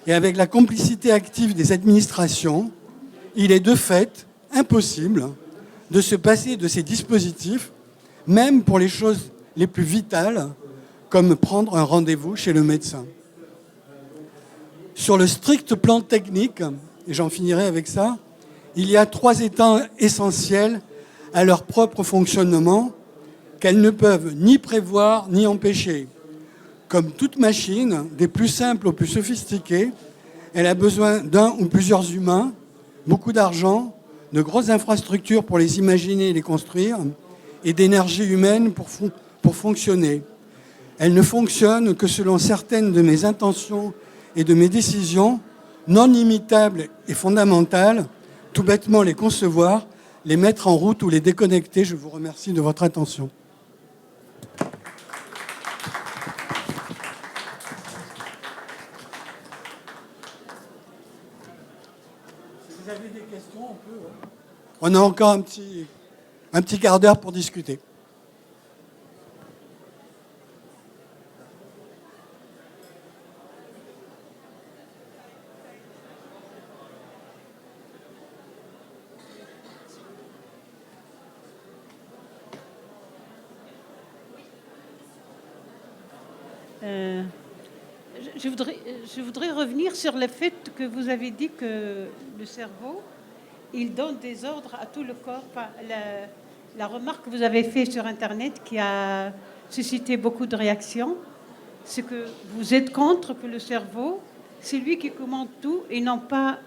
et avec la complicité active des administrations, il est de fait impossible de se passer de ces dispositifs, même pour les choses les plus vitales, comme prendre un rendez-vous chez le médecin. Sur le strict plan technique, et j'en finirai avec ça, il y a 3 états essentiels à leur propre fonctionnement qu'elles ne peuvent ni prévoir ni empêcher. Comme toute machine, des plus simples aux plus sophistiquées, elle a besoin d'un ou plusieurs humains, beaucoup d'argent, de grosses infrastructures pour les imaginer et les construire, et d'énergie humaine pour fonctionner. Elle ne fonctionne que selon certaines de mes intentions et de mes décisions, non imitables et fondamentales, tout bêtement les concevoir, les mettre en route ou les déconnecter. Je vous remercie de votre attention. Si vous avez des questions, on peut. On a encore un petit quart d'heure pour discuter. Euh, je voudrais revenir sur le fait que vous avez dit que le cerveau, il donne des ordres à tout le corps. Enfin, la remarque que vous avez faite sur Internet qui a suscité beaucoup de réactions, c'est que vous êtes contre que le cerveau, c'est lui qui commande tout et non pas...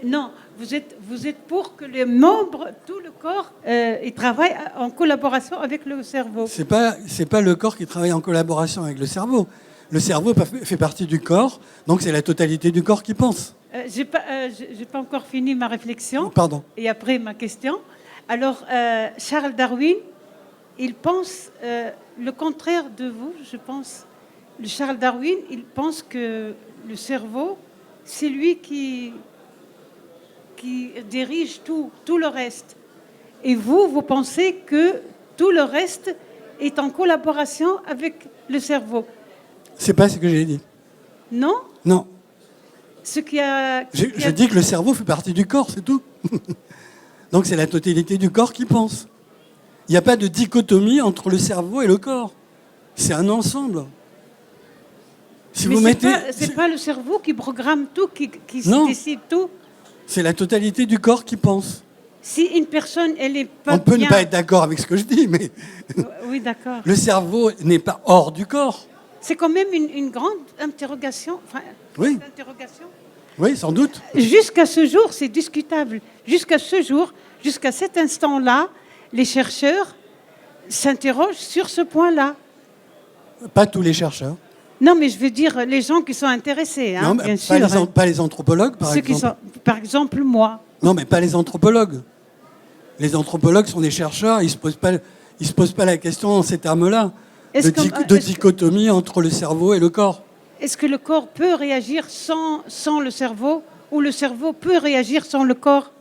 Non, vous êtes pour que les membres, tout le corps, ils travaillent en collaboration avec le cerveau. C'est pas le corps qui travaille en collaboration avec le cerveau. Le cerveau fait partie du corps, donc c'est la totalité du corps qui pense. J'ai pas encore fini ma réflexion. Pardon. Et après ma question. Alors, Charles Darwin, il pense le contraire de vous, je pense. Le Charles Darwin, il pense que le cerveau, c'est lui qui dirige tout le reste. Et vous pensez que tout le reste est en collaboration avec le cerveau. C'est pas ce que j'ai dit. Non? Non. Je dis que le cerveau fait partie du corps, c'est tout. Donc c'est la totalité du corps qui pense. Il n'y a pas de dichotomie entre le cerveau et le corps. C'est un ensemble. Si mais vous mettez... c'est pas le cerveau qui programme tout, qui décide tout. C'est la totalité du corps qui pense. Si une personne, elle n'est pas On peut bien... ne pas être d'accord avec ce que je dis, mais... Oui, d'accord. Le cerveau n'est pas hors du corps. C'est quand même une grande interrogation. Enfin, oui. Interrogation. Oui, sans doute. Jusqu'à ce jour, c'est discutable. Jusqu'à ce jour, jusqu'à cet instant-là, les chercheurs s'interrogent sur ce point-là. Pas tous les chercheurs. Non, mais je veux dire les gens qui sont intéressés, hein, non, bien pas sûr. Pas les anthropologues, par Ceux exemple. Qui sont, par exemple, moi. Non, mais pas les anthropologues. Les anthropologues sont des chercheurs, ils ne se posent pas la question en ces termes-là, de dichotomie entre le cerveau et le corps. Est-ce que le corps peut réagir sans le cerveau, ou le cerveau peut réagir sans le corps?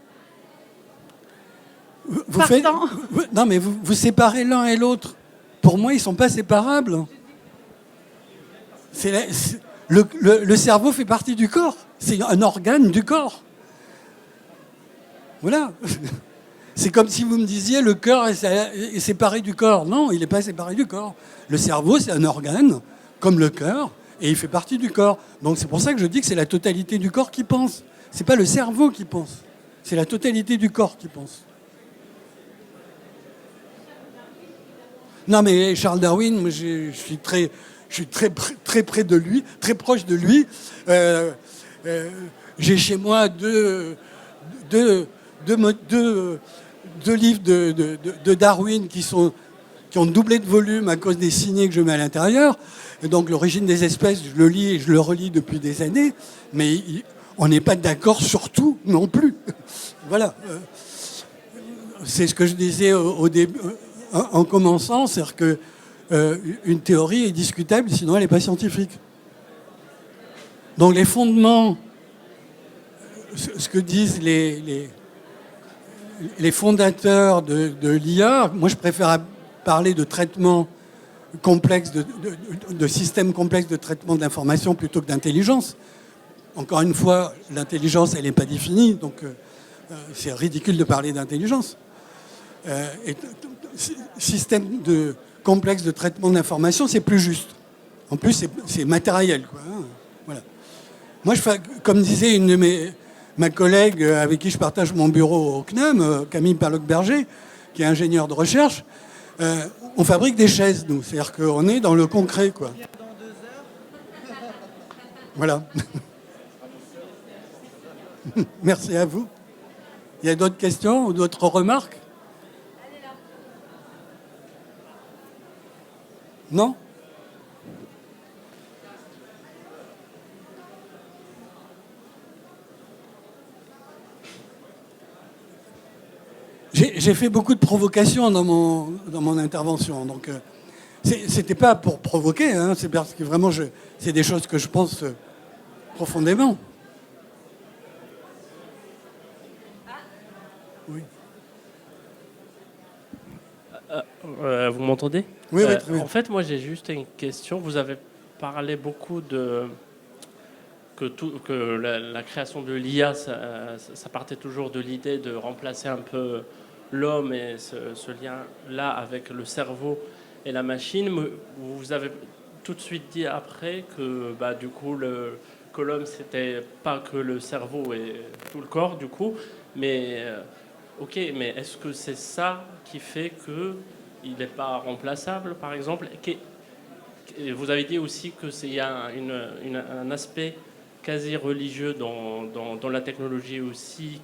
Non, mais vous séparez l'un et l'autre. Pour moi, ils ne sont pas séparables. Le cerveau fait partie du corps. C'est un organe du corps. Voilà. C'est comme si vous me disiez le cœur est séparé du corps. Non, il n'est pas séparé du corps. Le cerveau, c'est un organe, comme le cœur, et il fait partie du corps. Donc c'est pour ça que je dis que c'est la totalité du corps qui pense. C'est pas le cerveau qui pense. C'est la totalité du corps qui pense. Non, mais Charles Darwin, moi, je suis très près de lui, très proche de lui. J'ai chez moi deux livres de Darwin qui ont doublé de volume à cause des signets que je mets à l'intérieur. Et donc l'origine des espèces, je le lis et je le relis depuis des années, mais on n'est pas d'accord sur tout non plus. Voilà. C'est ce que je disais au début, en commençant, c'est-à-dire que une théorie est discutable, sinon elle n'est pas scientifique. Donc les fondements, ce que disent les fondateurs de l'IA, moi je préfère parler de traitement complexe, de système complexe de traitement de l'information plutôt que d'intelligence. Encore une fois, l'intelligence, elle n'est pas définie, donc c'est ridicule de parler d'intelligence. Système complexe de traitement de l'information, c'est plus juste. En plus, c'est matériel, quoi, hein. Voilà. Moi, comme disait une de ma collègue avec qui je partage mon bureau au CNAM, Camille Parloc-Berger, qui est ingénieure de recherche, on fabrique des chaises, nous. C'est-à-dire qu'on est dans le concret, quoi. Voilà. Merci à vous. Il y a d'autres questions ou d'autres remarques? Non? J'ai fait beaucoup de provocations dans mon intervention, donc c'était pas pour provoquer, hein, c'est parce que vraiment c'est des choses que je pense profondément. Oui. Vous m'entendez? Oui, oui, très bien. En fait, moi, j'ai juste une question. Vous avez parlé beaucoup que la création de l'IA, ça partait toujours de l'idée de remplacer un peu l'homme et ce lien-là avec le cerveau et la machine. Vous avez tout de suite dit après que du coup que l'homme c'était pas que le cerveau et tout le corps du coup, mais ok, mais est-ce que c'est ça qui fait que il n'est pas remplaçable par exemple? Vous avez dit aussi que il y a un aspect quasi religieux dans la technologie aussi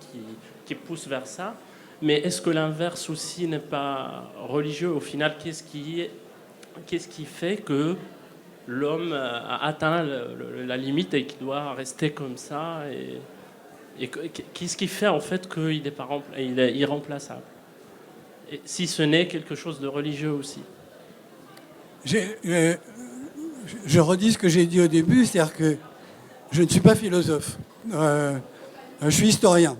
qui pousse vers ça. Mais est-ce que l'inverse aussi n'est pas religieux? Au final, qu'est-ce qui fait que l'homme a atteint la limite et qu'il doit rester comme ça et qu'est-ce qui fait en fait qu'il est irremplaçable? Et si ce n'est quelque chose de religieux aussi. Je redis ce que j'ai dit au début, c'est-à-dire que je ne suis pas philosophe. Je suis historien.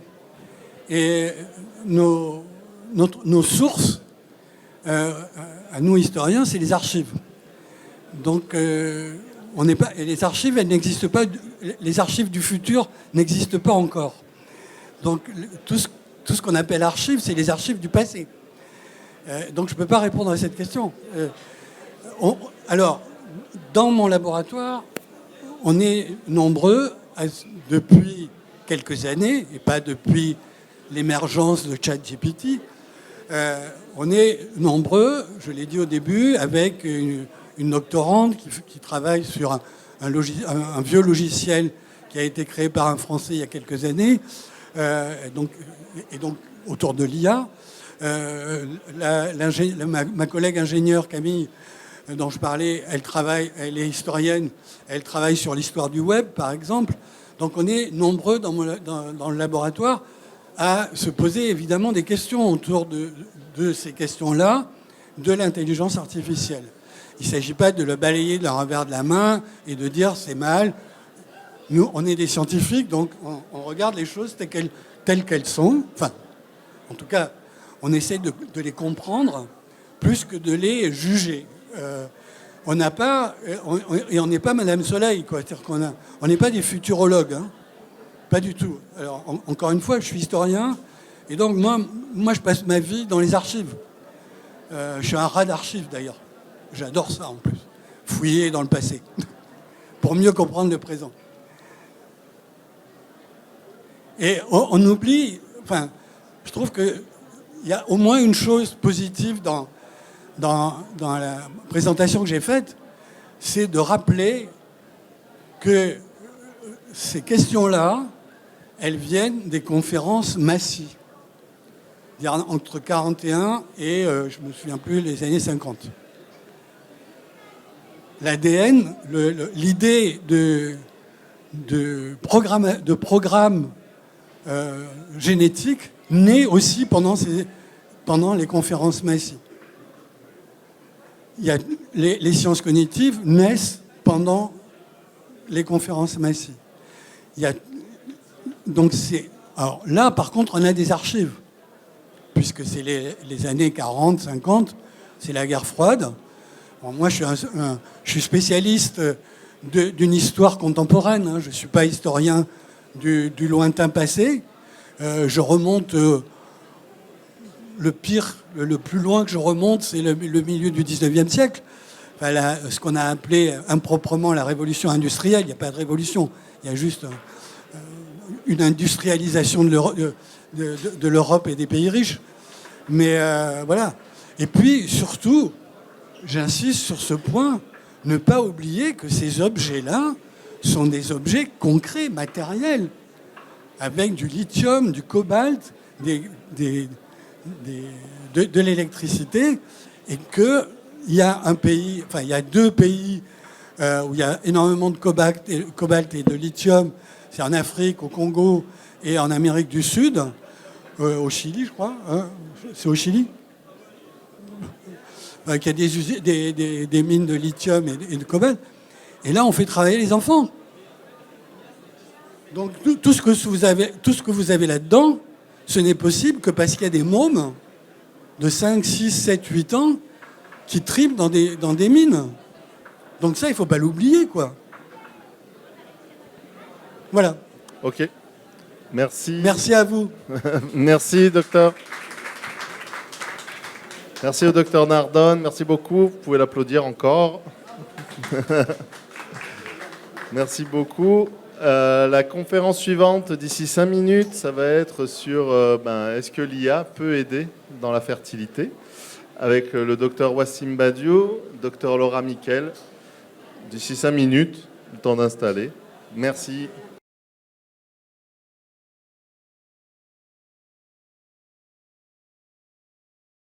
Et nos sources, à nous historiens, c'est les archives. Donc, on n'est pas. Et les archives, elles n'existent pas. Les archives du futur n'existent pas encore. Donc, tout ce qu'on appelle archives, c'est les archives du passé. Donc, je ne peux pas répondre à cette question. Alors, dans mon laboratoire, on est nombreux depuis quelques années, et pas depuis l'émergence de ChatGPT. On est nombreux, je l'ai dit au début, avec une doctorante qui travaille sur un vieux logiciel qui a été créé par un Français il y a quelques années, et donc autour de l'IA. Ma collègue ingénieure Camille, dont je parlais, elle est historienne, elle travaille sur l'histoire du web, par exemple. Donc on est nombreux dans le laboratoire à se poser évidemment des questions autour de ces questions-là, de l'intelligence artificielle. Il ne s'agit pas de le balayer d'un revers de la main et de dire c'est mal. Nous, on est des scientifiques, donc on regarde les choses telles qu'elles sont. Enfin, en tout cas, on essaie de les comprendre plus que de les juger. On n'a pas, et on n'est pas Madame Soleil, quoi. C'est-à-dire on n'est pas des futurologues, hein. Pas du tout. Alors, encore une fois, je suis historien, et donc moi je passe ma vie dans les archives. Je suis un rat d'archives, d'ailleurs. J'adore ça, en plus. Fouiller dans le passé, pour mieux comprendre le présent. Et on oublie, enfin, je trouve qu'il y a au moins une chose positive dans la présentation que j'ai faite, c'est de rappeler que ces questions-là, elles viennent des conférences Massy, entre 41 et, je ne me souviens plus, les années 50. L'ADN, l'idée de programme génétique naît aussi pendant les conférences Massy. Les sciences cognitives naissent pendant les conférences Massy. Alors là, par contre, on a des archives, puisque c'est les années 40, 50, c'est la guerre froide. Bon, moi, je suis spécialiste d'une histoire contemporaine, hein. Je ne suis pas historien du lointain passé. Je remonte... le plus loin que je remonte, c'est le milieu du 19e siècle. Enfin, ce qu'on a appelé improprement la révolution industrielle. Il n'y a pas de révolution, il y a juste une industrialisation de l'Europe et des pays riches. Mais voilà. Et puis, surtout, j'insiste sur ce point, ne pas oublier que ces objets-là sont des objets concrets, matériels, avec du lithium, du cobalt, de l'électricité, et qu'il y a il y a deux pays où il y a énormément de cobalt et de lithium. C'est en Afrique, au Congo et en Amérique du Sud, au Chili, je crois. Hein. C'est au Chili qu'il y a des mines de lithium et de cobalt. Et là, on fait travailler les enfants. Donc tout ce que vous avez là-dedans, ce n'est possible que parce qu'il y a des mômes de 5, 6, 7, 8 ans qui triment dans des mines. Donc ça, il ne faut pas l'oublier, quoi. Voilà. Ok. Merci. Merci à vous. Merci, docteur. Merci au docteur Nardone. Merci beaucoup. Vous pouvez l'applaudir encore. Merci beaucoup. La conférence suivante, d'ici 5 minutes, ça va être sur est-ce que l'IA peut aider dans la fertilité, avec le docteur Wassim Badiou, docteur Laura Miquel. D'ici 5 minutes, le temps d'installer. Merci.